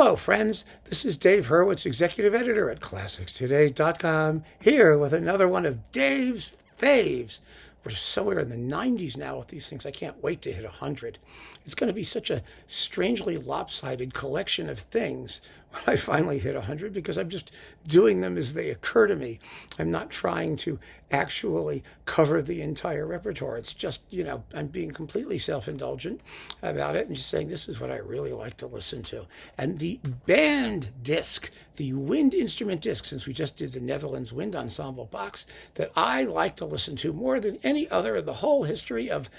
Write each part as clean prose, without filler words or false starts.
Hello, friends. This is Dave Hurwitz, executive editor at ClassicsToday.com, here with another one of Dave's Faves. We're somewhere in the 90s now with these things. I can't wait to hit 100. It's going to be such a strangely lopsided collection of things when I finally hit 100 because I'm just doing them as they occur to me. I'm not trying to actually cover the entire repertoire. It's just, I'm being completely self-indulgent about it and just saying this is what I really like to listen to. And the band disc, the wind instrument disc, since we just did the Netherlands Wind Ensemble box, that I like to listen to more than any other in the whole history of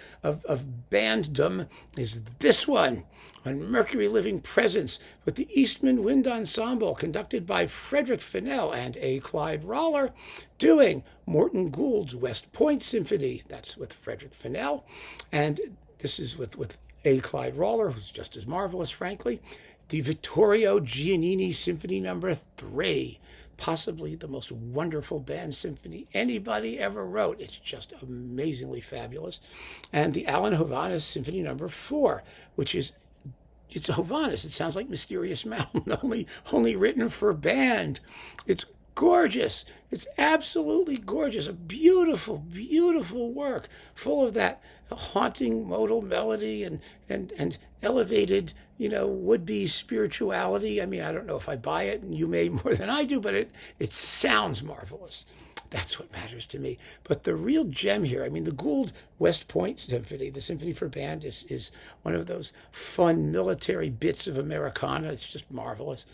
banddom is this one on Mercury Living Presence with the Eastman Wind Ensemble conducted by Frederick Fennell and A. Clyde Roller doing Morton Gould's West Point Symphony. That's with Frederick Fennell. And this is with A. Clyde Roller, who's just as marvelous, frankly. The Vittorio Giannini Symphony No. 3. Possibly the most wonderful band symphony anybody ever wrote. It's just amazingly fabulous. And the Hovhaness Symphony No. 4, which is it's Hovhaness. It sounds like Mysterious Mountain, only written for band. It's gorgeous. It's absolutely gorgeous. A beautiful, beautiful work, full of that haunting modal melody and elevated, would-be spirituality. I mean, I don't know if I buy it, and you may more than I do, but it sounds marvelous. That's what matters to me. But the real gem here, the Gould West Point Symphony, the symphony for band, is one of those fun military bits of Americana. It's just marvelous.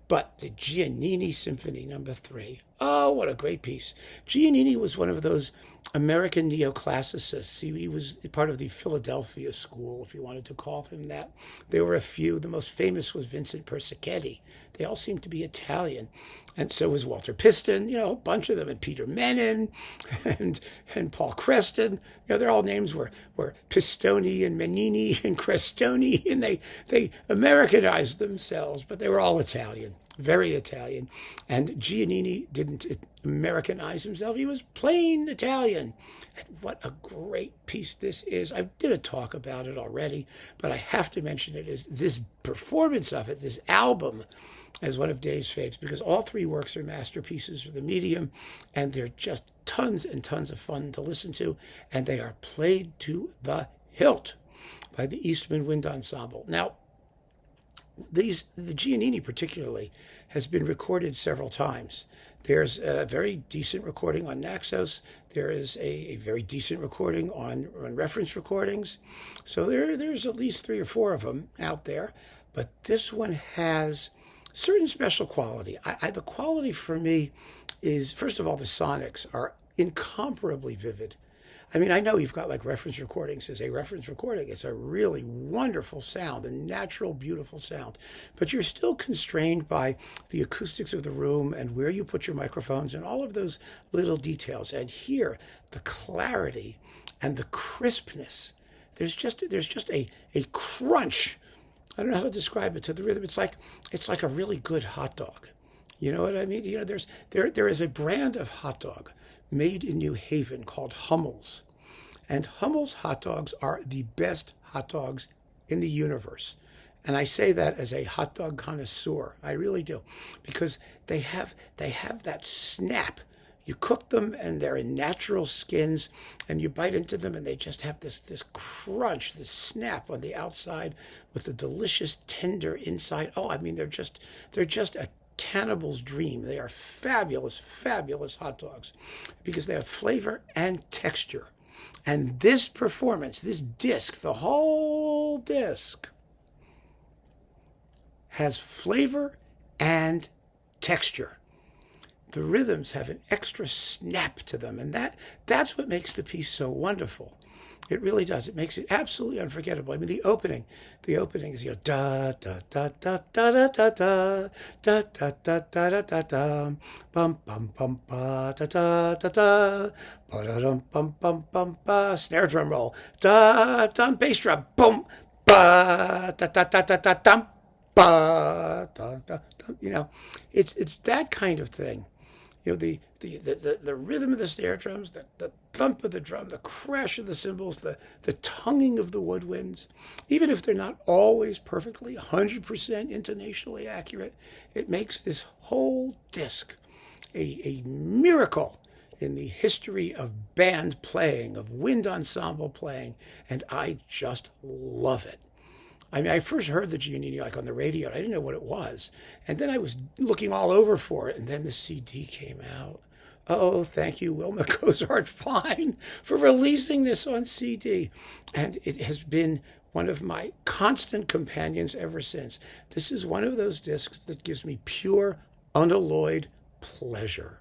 But the Giannini Symphony No. 3, oh, what a great piece. Giannini was one of those American neoclassicists. He was part of the Philadelphia school, if you wanted to call him that. There were a few. The most famous was Vincent Persichetti. They all seemed to be Italian. And so was Walter Piston, a bunch of them, and Peter Menon and Paul Creston. Their all names were Pistoni and Menini and Crestoni, and they Americanized themselves, but they were all Italian. Very Italian. And Giannini didn't Americanize himself. He was plain Italian. And what a great piece this is. I did a talk about it already, but I have to mention it as this performance of it, this album, as one of Dave's faves, because all three works are masterpieces for the medium, and they're just tons and tons of fun to listen to, and they are played to the hilt by the Eastman Wind Ensemble. Now, the Giannini particularly has been recorded several times. There's a very decent recording on Naxos. There is a very decent recording on reference recordings. So there's at least 3 or 4 of them out there. But this one has certain special quality. The quality for me is, first of all, the sonics are incomparably vivid. I know you've got like reference recordings as a reference recording. It's a really wonderful sound, a natural, beautiful sound. But you're still constrained by the acoustics of the room and where you put your microphones and all of those little details. And here, the clarity and the crispness. There's just a crunch. I don't know how to describe it to the rhythm. It's like a really good hot dog. You know what I mean? There is a brand of hot dog made in New Haven called Hummel's. And Hummel's hot dogs are the best hot dogs in the universe. And I say that as a hot dog connoisseur. I really do. Because they have that snap. You cook them and they're in natural skins, and you bite into them and they just have this crunch, this snap on the outside with the delicious tender inside. Oh, they're just a cannibal's dream. They are fabulous, fabulous hot dogs because they have flavor and texture. And this performance, this disc, the whole disc, has flavor and texture. The rhythms have an extra snap to them, and that's what makes the piece so wonderful. It really does. It makes it absolutely unforgettable. The opening is da da da da da da da da da da da da da da da bum bum bum ba da da da da ba da dum bum bum bum ba, snare drum roll, da dum, bass drum, boom, ba da da da da da dum ba da da. It's that kind of thing The rhythm of the snare drums, the thump of the drum, the crash of the cymbals, the tonguing of the woodwinds. Even if they're not always perfectly 100% intonationally accurate, it makes this whole disc a miracle in the history of band playing, of wind ensemble playing, and I just love it. I mean, I first heard the Giannini on the radio. I didn't know what it was. And then I was looking all over for it, and then the CD came out. Oh, thank you, Wilma Cozart-Fine, for releasing this on CD. And it has been one of my constant companions ever since. This is one of those discs that gives me pure, unalloyed pleasure,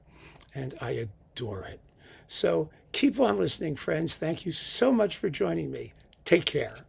and I adore it. So keep on listening, friends. Thank you so much for joining me. Take care.